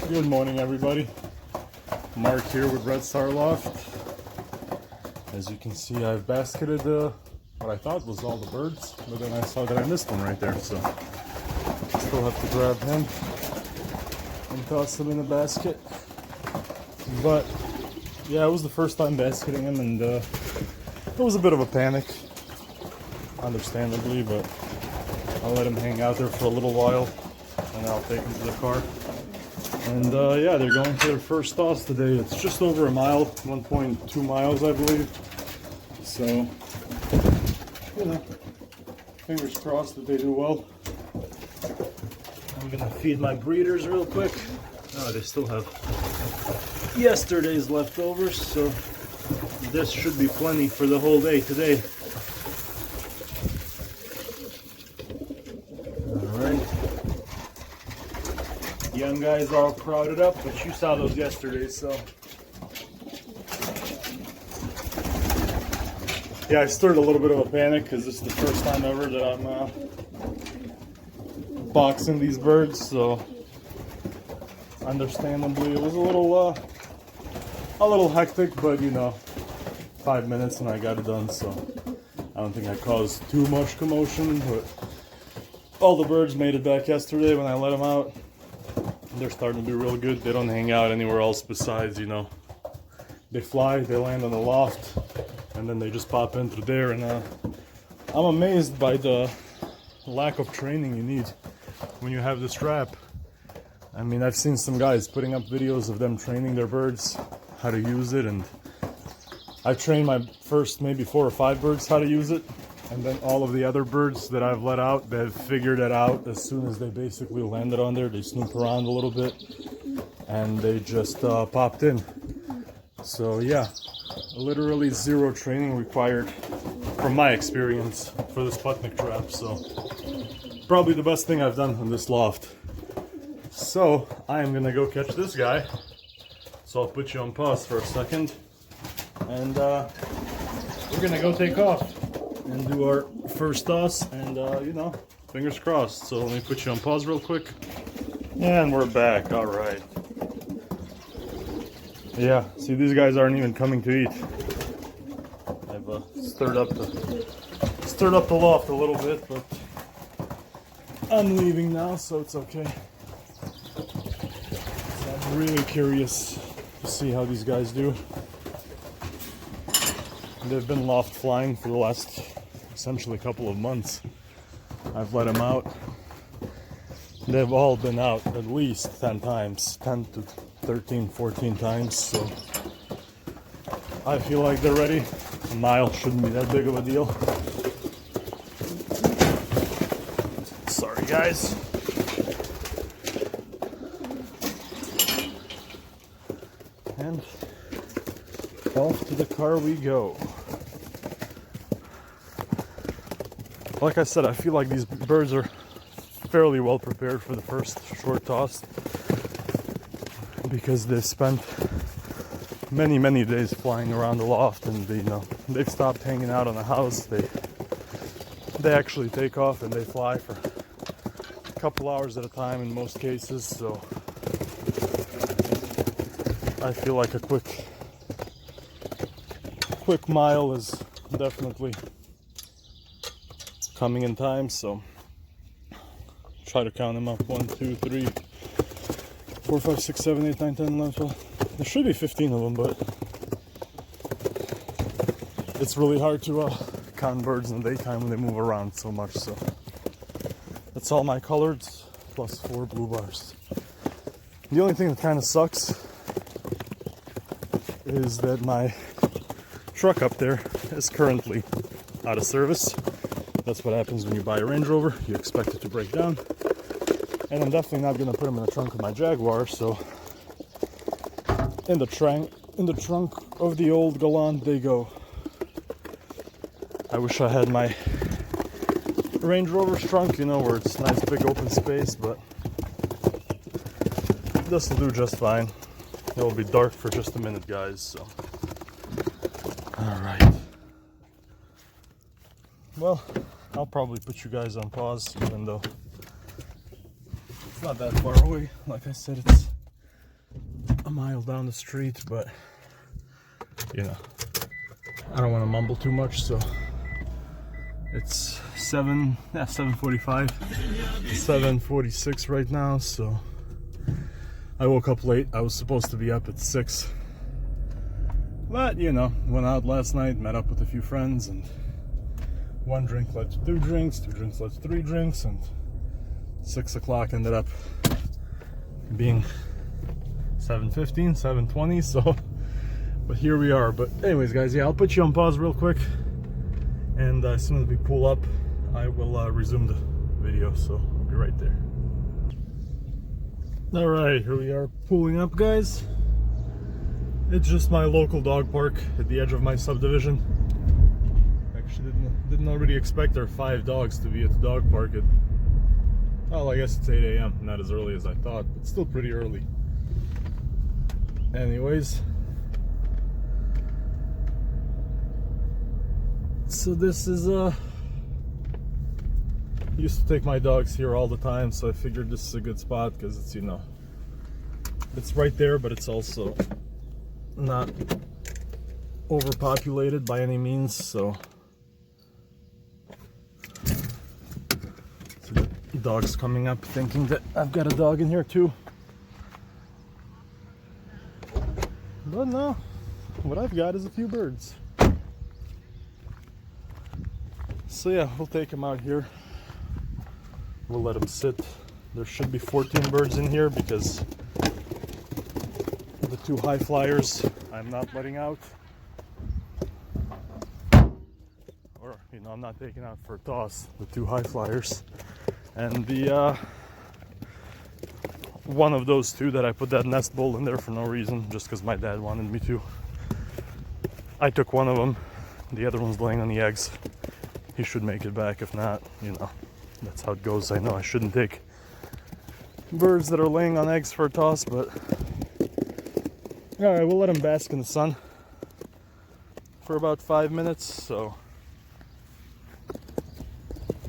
Good morning, everybody. Mark here with Red Star Loft. As you can see, I've basketed what I thought was all the birds, but then I saw that I missed one right there, so still have to grab him and toss him in a basket. But yeah, it was the first time basketing him, and it was a bit of a panic, understandably, but I'll let him hang out there for a little while and I'll take him to the car. And yeah, they're going for their first toss today. It's just over a mile, 1.2 miles, I believe. So, you know, fingers crossed that they do well. I'm gonna feed my breeders real quick. Oh, they still have yesterday's leftovers, so this should be plenty for the whole day today. Young guys are all crowded up, but you saw those yesterday, so. Yeah, I stirred a little bit of a panic because this is the first time ever that I'm boxing these birds, so understandably it was a little hectic, but you know, 5 minutes and I got it done, so I don't think I caused too much commotion, but all the birds made it back yesterday when I let them out. They're starting to be real good. They don't hang out anywhere else besides, you know, they fly, they land on the loft, and then they just pop in through there. And I'm amazed by the lack of training you need when you have this trap. I mean, I've seen some guys putting up videos of them training their birds how to use it, and I've trained my first maybe 4 or 5 birds how to use it. And then all of the other birds that I've let out, they've figured it out as soon as they basically landed on there. They snoop around a little bit and they just popped in. So yeah, literally zero training required from my experience for this Sputnik trap. So probably the best thing I've done on this loft. So I am gonna go catch this guy. So I'll put you on pause for a second and we're gonna go take off and do our first toss, and you know, fingers crossed. So let me put you on pause real quick, and we're back. All right. Yeah, see, these guys aren't even coming to eat. I've stirred up the loft a little bit, but I'm leaving now, so it's okay. So I'm really curious to see how these guys do. They've been loft flying for the last essentially couple of months. I've let them out. They've all been out at least 10 times, 10 to 13, 14 times, so I feel like they're ready. A mile shouldn't be that big of a deal. Sorry, guys. And off to the car we go. Like I said, I feel like these birds are fairly well prepared for the first short toss because they've spent many days flying around the loft, and they, you know, they've stopped hanging out on the house. They actually take off and they fly for a couple hours at a time in most cases, so I feel like a quick mile is definitely coming in time, so try to count them up. 1, 2, 3, 4, 5, 6, 7, 8, 9, 10, 11, 12. There should be 15 of them, but it's really hard to count birds in the daytime when they move around so much. So that's all my coloreds plus 4 blue bars. The only thing that kind of sucks is that my truck up there is currently out of service. That's what happens when you buy a Range Rover. You expect it to break down. And I'm definitely not going to put them in the trunk of my Jaguar, so in the trunk of the old Galant they go. I wish I had my Range Rover's trunk, you know, where it's nice big open space, but this will do just fine. It will be dark for just a minute, guys, so. Alright. Well, I'll probably put you guys on pause, even though it's not that far away. Like I said, it's a mile down the street, but you know, I don't want to mumble too much, so it's 7:45, 7:46 right now, so I woke up late. I was supposed to be up at 6, but you know, went out last night, met up with a few friends, and one drink led to 2 drinks, 2 drinks led to 3 drinks, and 6 o'clock ended up being 7:15, 7:20, so but here we are. But anyways, guys, yeah, I'll put you on pause real quick, and as soon as we pull up, I will resume the video, so I'll be right there. All right, here we are pulling up, guys. It's just my local dog park at the edge of my subdivision. Actually didn't already expect our 5 dogs to be at the dog park at, well, I guess it's 8 a.m, not as early as I thought, but still pretty early. Anyways, so this is used to take my dogs here all the time, so I figured this is a good spot because it's, you know, it's right there, but it's also not overpopulated by any means, so the dogs coming up thinking that I've got a dog in here too. But no, what I've got is a few birds. So yeah, we'll take them out here. We'll let them sit. There should be 14 birds in here because the 2 high flyers I'm not letting out. Or, you know, I'm not taking out for a toss, the 2 high flyers. And the one of those 2 that I put that nest bowl in there for no reason, just because my dad wanted me to. I took one of them. The other one's laying on the eggs. He should make it back. If not, you know, that's how it goes. I know I shouldn't take birds that are laying on eggs for a toss, but all right, we'll let them bask in the sun for about 5 minutes. So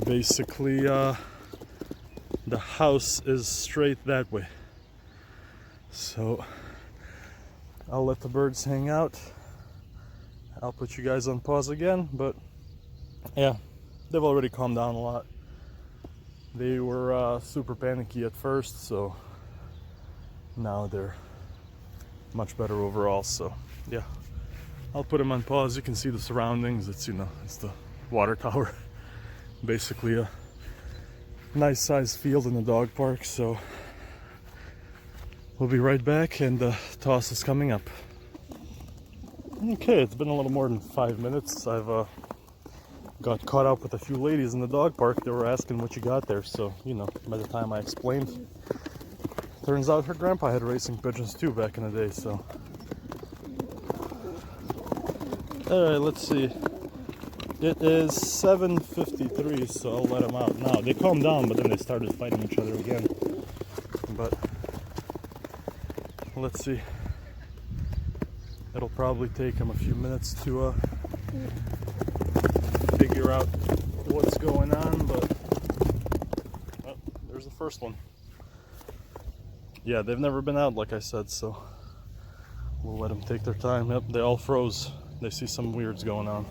basically, the house is straight that way. So I'll let the birds hang out. I'll put you guys on pause again, but yeah, they've already calmed down a lot. They were super panicky at first, so now they're much better overall. So yeah, I'll put them on pause. You can see the surroundings. It's, you know, it's the water tower. Basically a nice sized field in the dog park. So we'll be right back, and the toss is coming up. Okay, it's been a little more than 5 minutes. I've got caught up with a few ladies in the dog park. They were asking what you got there, so, you know, by the time I explained, turns out her grandpa had racing pigeons too back in the day. So all right, let's see. It is 7:53, so I'll let them out now. They calmed down, but then they started fighting each other again. But let's see. It'll probably take them a few minutes to figure out what's going on, but oh, there's the first one. Yeah, they've never been out, like I said, so we'll let them take their time. Yep, they all froze. They see some weirds going on.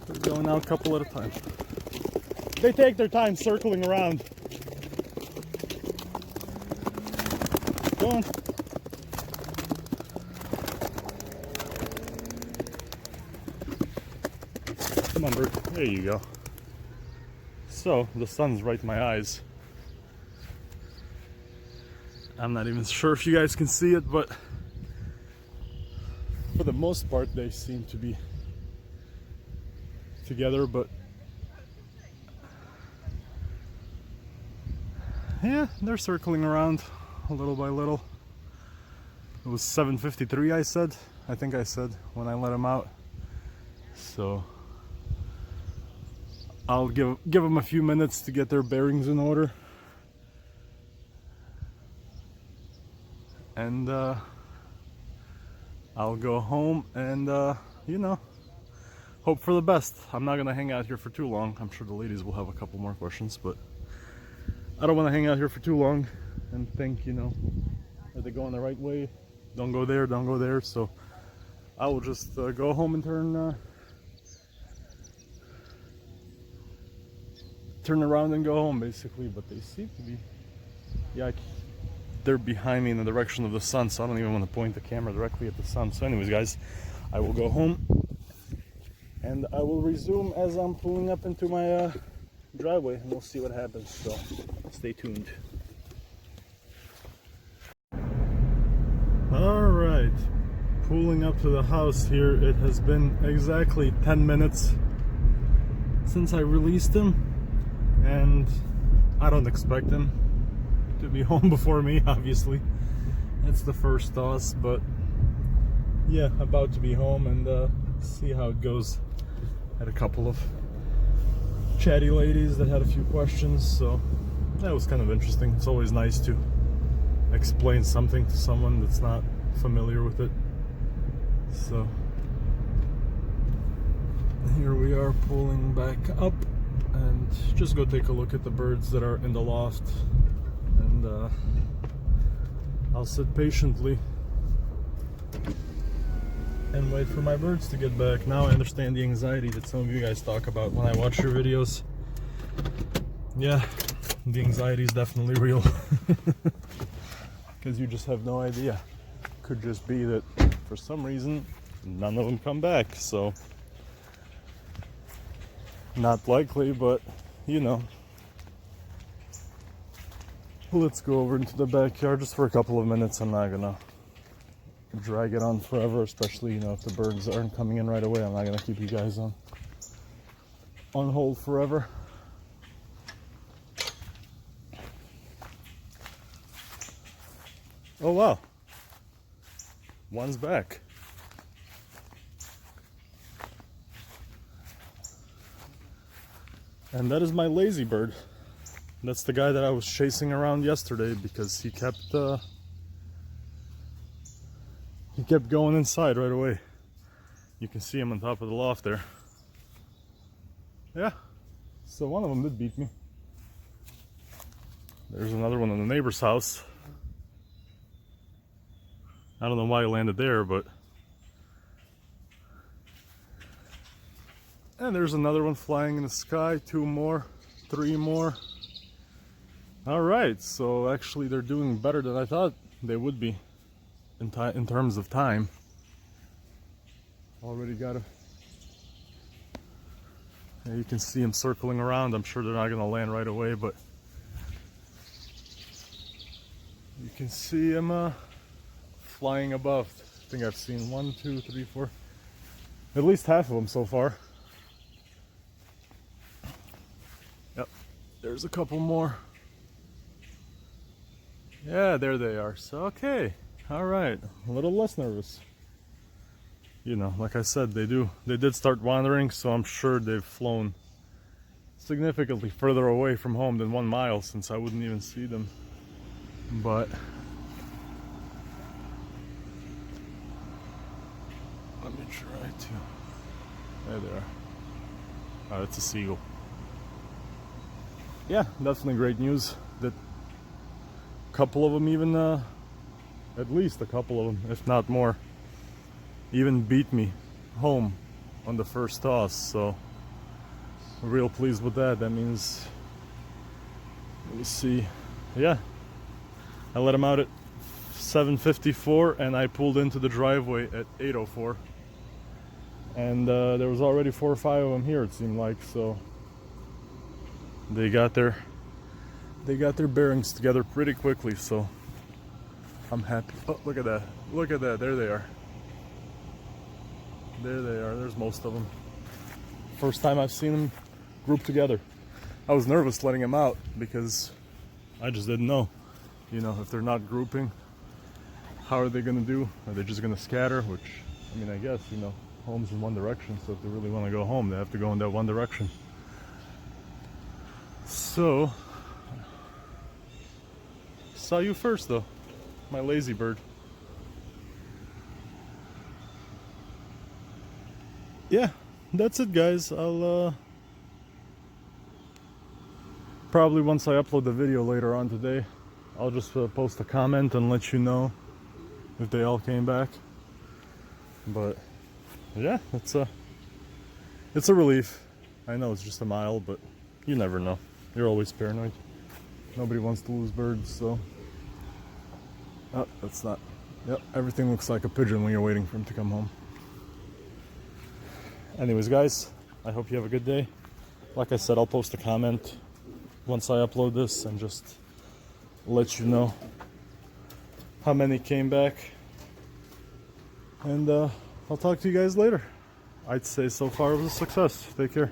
They're going out a couple at a time. They take their time circling around. Go on. Come on, bird. There you go. So, the sun's right in my eyes. I'm not even sure if you guys can see it, but for the most part, they seem to be together, but yeah, they're circling around a little by little. It was 7:53, I think I said when I let them out. So I'll give them a few minutes to get their bearings in order, and I'll go home and you know, hope for the best. I'm not gonna hang out here for too long. I'm sure the ladies will have a couple more questions, but I don't want to hang out here for too long and think, you know, are they going the right way? Don't go there, don't go there. So I will just go home and turn around and go home, basically. But they seem to be, yeah, they're behind me in the direction of the sun, so I don't even want to point the camera directly at the sun. So anyways, guys, I will go home and I will resume as I'm pulling up into my driveway, and we'll see what happens. So stay tuned. All right, pulling up to the house here. It has been exactly 10 minutes since I released him, and I don't expect him to be home before me, obviously. That's the first toss, but yeah, about to be home, and see how it goes. Had a couple of chatty ladies that had a few questions, so that was kind of interesting. It's always nice to explain something to someone that's not familiar with it. So here we are pulling back up, and just go take a look at the birds that are in the loft, and I'll sit patiently and wait for my birds to get back. Now I understand the anxiety that some of you guys talk about when I watch your videos. Yeah, the anxiety is definitely real. Because you just have no idea. Could just be that for some reason none of them come back. So not likely, but you know. Let's go over into the backyard just for a couple of minutes. I'm not gonna drag it on forever, especially, you know, if the birds aren't coming in right away. I'm not gonna keep you guys on hold forever. Oh wow, one's back. And that is my lazy bird. That's the guy that I was chasing around yesterday because he kept going inside right away. You can see him on top of the loft there. Yeah, so one of them did beat me. There's another one in the neighbor's house. I don't know why he landed there, but... And there's another one flying in the sky, 2 more, 3 more. Alright, so actually they're doing better than I thought they would be in terms of time. Already got a... Yeah, you can see them circling around. I'm sure they're not going to land right away, but... You can see them flying above. I think I've seen 1, 2, 3, 4... At least half of them so far. Yep, there's a couple more. Yeah, there they are. So, okay. Alright. A little less nervous. You know, like I said, they did start wandering, so I'm sure they've flown significantly further away from home than 1 mile, since I wouldn't even see them. But let me try to... There they are. Oh, it's a seagull. Yeah, definitely great news that a couple of them even, at least a couple of them, if not more, even beat me home on the first toss. So I'm real pleased with that. That means, let me see, yeah, I let him out at 7:54 and I pulled into the driveway at 8:04, and there was already 4 or 5 of them here, it seemed like. So they got their bearings together pretty quickly, so I'm happy. Oh, look at that, look at that, there they are. There they are. There's most of them. First time I've seen them grouped together. I was nervous letting them out because I just didn't know, you know, if they're not grouping, how are they going to do? Are they just going to scatter? Which, I mean, I guess, you know, home's in one direction, so if they really want to go home, they have to go in that one direction. So, saw you first though, my lazy bird. Yeah, that's it, guys. I'll probably, once I upload the video later on today, I'll just post a comment and let you know if they all came back. But yeah, it's a relief. I know it's just a mile, but you never know. You're always paranoid. Nobody wants to lose birds, so. Oh, that's not. Yep, everything looks like a pigeon when you're waiting for him to come home. Anyways, guys, I hope you have a good day. Like I said, I'll post a comment once I upload this and just let you know how many came back. And I'll talk to you guys later. I'd say so far it was a success. Take care.